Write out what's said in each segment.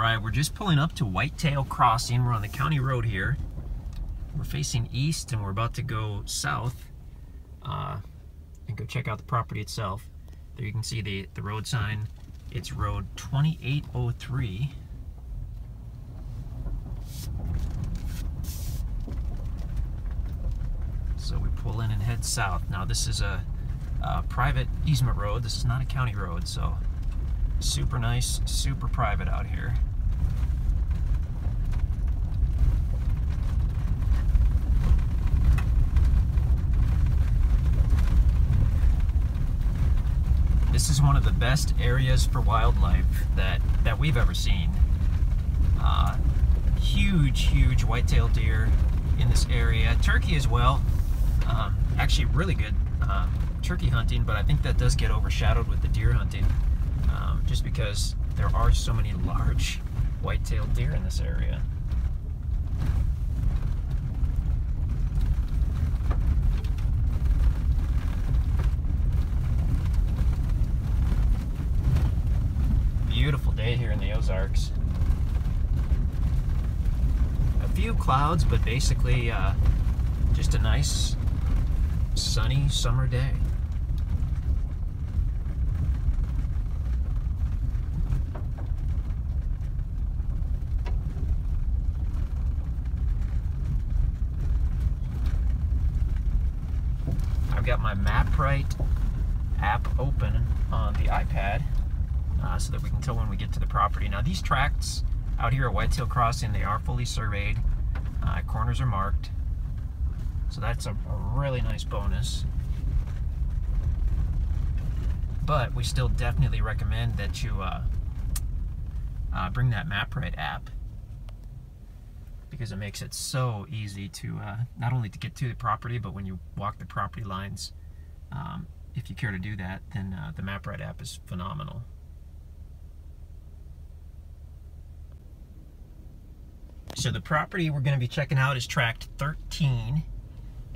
Alright, we're just pulling up to Whitetail Crossing. We're on the county road here. We're facing east and we're about to go south and go check out the property itself. There you can see the road sign. It's road 2803. So we pull in and head south. Now this is a private easement road. This is not a county road, so super nice, super private out here. This is one of the best areas for wildlife that we've ever seen. Huge white-tailed deer in this area. Turkey as well. Actually really good turkey hunting, but I think that does get overshadowed with the deer hunting, just because there are so many large white-tailed deer in this area. Beautiful day here in the Ozarks. A few clouds, but basically just a nice sunny summer day. I've got my MapRight app open on the iPad so that we can tell when we get to the property. Now these tracts out here at Whitetail Crossing, they are fully surveyed. Corners are marked. So that's a really nice bonus. But we still definitely recommend that you bring that MapRight app, because it makes it so easy to not only to get to the property, but when you walk the property lines, if you care to do that, then the MapRight app is phenomenal. So the property we're going to be checking out is tract 13,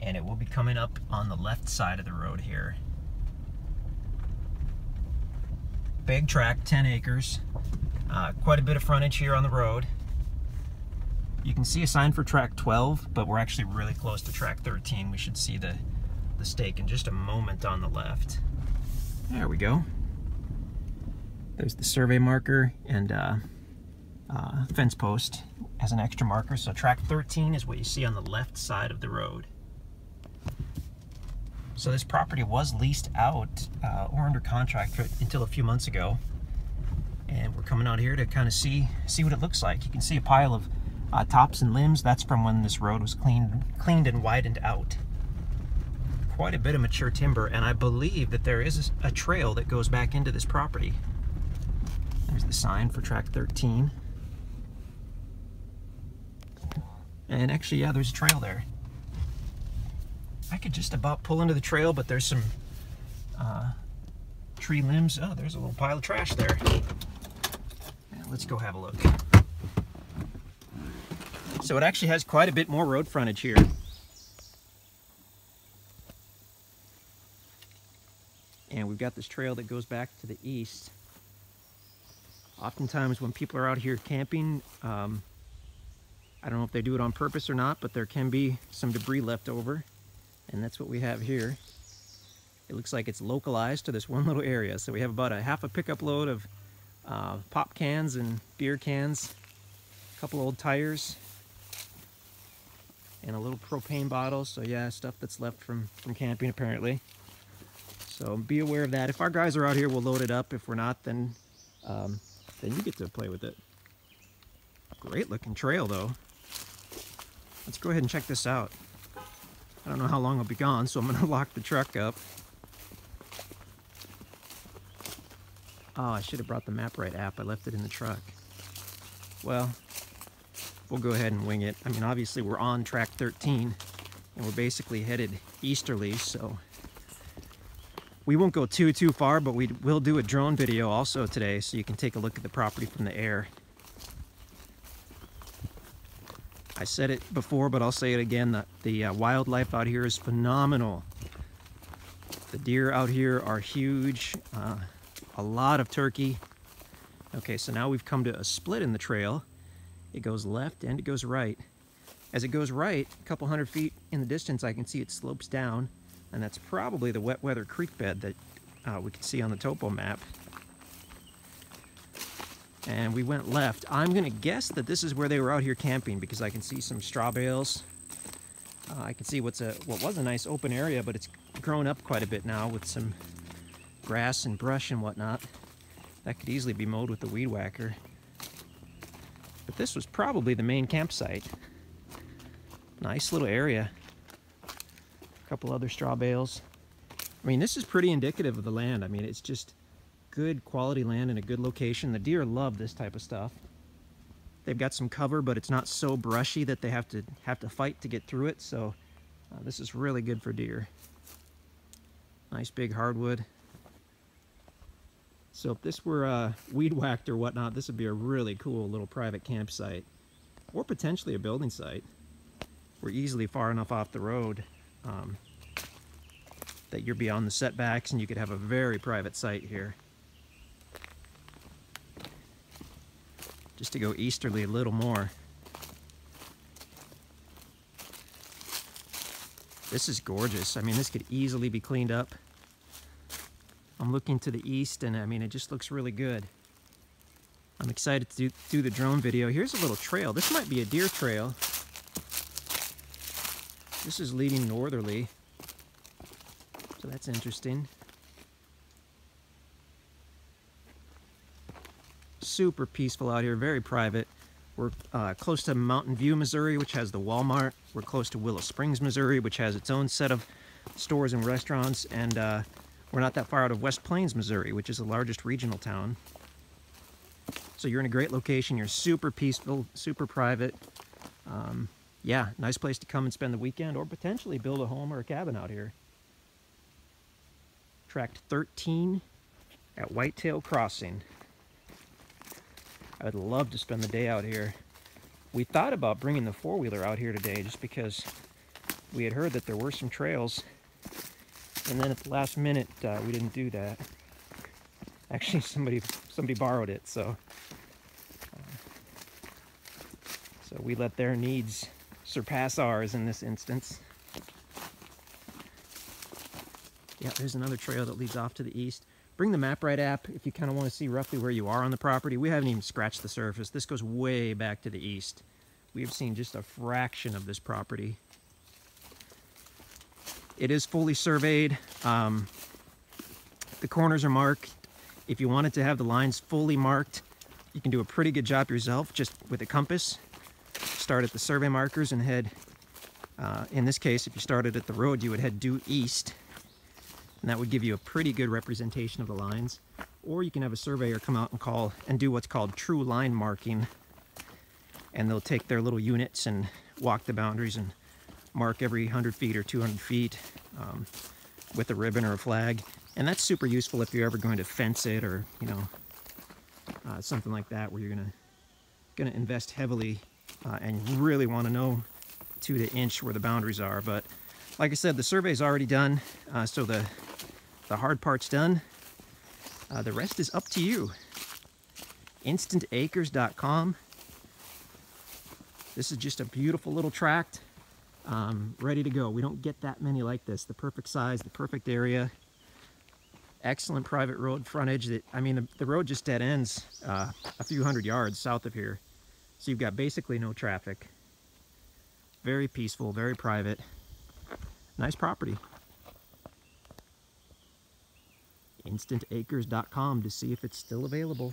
and it will be coming up on the left side of the road here. Big tract, 10 acres, quite a bit of frontage here on the road. You can see a sign for tract 12, but we're actually really close to tract 13. We should see the stake in just a moment on the left. There we go. There's the survey marker and fence post as an extra marker. So tract 13 is what you see on the left side of the road. So this property was leased out or under contract until a few months ago, and we're coming out here to kind of see what it looks like. You can see a pile of tops and limbs. That's from when this road was cleaned and widened out. Quite a bit of mature timber, and I believe that there is a trail that goes back into this property. There's the sign for tract 13. And actually, yeah, there's a trail there. I could just about pull into the trail, but there's some tree limbs. Oh, there's a little pile of trash there. Yeah, let's go have a look. So it actually has quite a bit more road frontage here. And we've got this trail that goes back to the east. Oftentimes when people are out here camping, I don't know if they do it on purpose or not, but there can be some debris left over, and that's what we have here. It looks like it's localized to this one little area. So we have about a half a pickup load of pop cans and beer cans, a couple old tires, and a little propane bottle. So yeah, stuff that's left from camping apparently. So be aware of that. If our guys are out here, we'll load it up. If we're not, then you get to play with it. Great looking trail though. Let's go ahead and check this out. I don't know how long I'll be gone, so I'm gonna lock the truck up. Oh, I should have brought the MapRight app. I left it in the truck. Well, we'll go ahead and wing it. I mean, obviously we're on tract 13 and we're basically headed easterly, so we won't go too far, but we will do a drone video also today, so you can take a look at the property from the air. I said it before, but I'll say it again, that the wildlife out here is phenomenal. The deer out here are huge, a lot of turkey, Okay, so now we've come to a split in the trail. It goes left and it goes right. As it goes right, a couple hundred feet in the distance, I can see it slopes down, and that's probably the wet weather creek bed that we can see on the topo map. And we went left. I'm gonna guess that this is where they were out here camping because I can see some straw bales. I can see what was a nice open area, but it's grown up quite a bit now with some grass and brush and whatnot. That could easily be mowed with the weed whacker. But this was probably the main campsite. Nice little area. A couple other straw bales. I mean, this is pretty indicative of the land. I mean, it's just good quality land in a good location. The deer love this type of stuff. They've got some cover, but it's not so brushy that they have to fight to get through it. So this is really good for deer. Nice big hardwood. So if this were weed whacked or whatnot, this would be a really cool little private campsite, or potentially a building site. We're easily far enough off the road that you're beyond the setbacks and you could have a very private site here. Just to go easterly a little more. This is gorgeous. I mean, this could easily be cleaned up. I'm looking to the east and I mean, it just looks really good. I'm excited to do the drone video. Here's a little trail. This might be a deer trail. This is leading northerly. So that's interesting. Super peaceful out here, very private. We're close to Mountain View, Missouri, which has the Walmart. We're close to Willow Springs, Missouri, which has its own set of stores and restaurants. And we're not that far out of West Plains, Missouri, which is the largest regional town. So you're in a great location. You're super peaceful, super private. Yeah, nice place to come and spend the weekend or potentially build a home or a cabin out here. Tract 13 at Whitetail Crossing. I would love to spend the day out here. We thought about bringing the four-wheeler out here today just because we had heard that there were some trails, and then at the last minute we didn't do that. Actually, somebody borrowed it, so we let their needs surpass ours in this instance. Yeah, there's another trail that leads off to the east. Bring the MapRight app if you kind of want to see roughly where you are on the property. We haven't even scratched the surface. This goes way back to the east. We have seen just a fraction of this property. It is fully surveyed. The corners are marked. If you wanted to have the lines fully marked, you can do a pretty good job yourself just with a compass. Start at the survey markers and head, in this case, if you started at the road, you would head due east. And that would give you a pretty good representation of the lines. Or you can have a surveyor come out and do what's called true line marking. And they'll take their little units and walk the boundaries and mark every 100 feet or 200 feet with a ribbon or a flag. And that's super useful if you're ever going to fence it or, you know, something like that where you're gonna invest heavily and you really want to know to the inch where the boundaries are. But like I said, the survey's already done, so the hard part's done. The rest is up to you. InstantAcres.com. This is just a beautiful little tract, ready to go. We don't get that many like this. The perfect size, the perfect area. Excellent private road frontage. I mean, the road just dead ends a few hundred yards south of here. So you've got basically no traffic. Very peaceful, very private. Nice property. InstantAcres.com to see if it's still available.